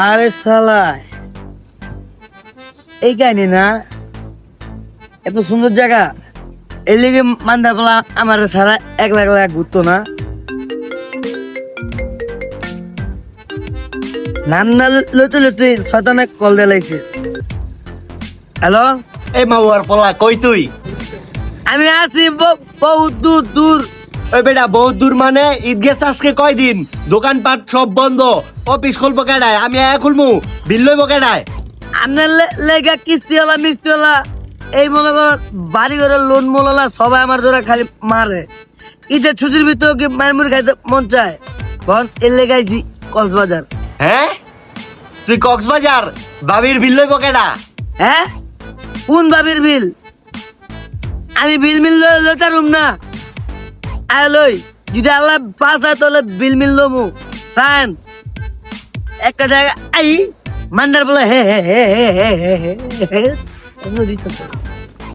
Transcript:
আরে শালা এই কাহিনী না, এত সুন্দর জায়গা, এই লেগে মান্দার পালা আমার সারা একলা একলা ঘুরতো না। নাম না লইতে লইতে শতানে কল দিলাইছে। হ্যালো, এই মাউয়ার পোলা কই তুই? আমি আছি বহুত দূর দূর। ওই বেটা বহুত দূর মানে ঈদ গেছে আজকে কয়দিন, দোকানপাট সব বন্ধ, অফিস খুলবো কেডায়? আমি খুলমু, বিল লইবো কেডায়? আপনার লেগা কিস্তিওয়ালা মিস্তিওয়ালা এই মনে কর বাড়ি ঘরের লোন মোলালা সবাই আমার ধরে খালি মারে। ঈদের ছুটির ভিতরে কি মারমুর খাইতে মন চায়? বন এর লেগাইছি কক্সবাজার। হ্যাঁ, তুই কক্সবাজার? ভাবির বিল লইবো কেডা? হ্যাঁ, কোন বাবির বিল? আমি বিল মিল লইতে রুম না আয় লই, যদি আল্লাহ পাস হয় তাহলে বিল মিল লমু। ফাইন একটা জায়গা আই মান্দার বলে হে হে হে হে হে হে হে হে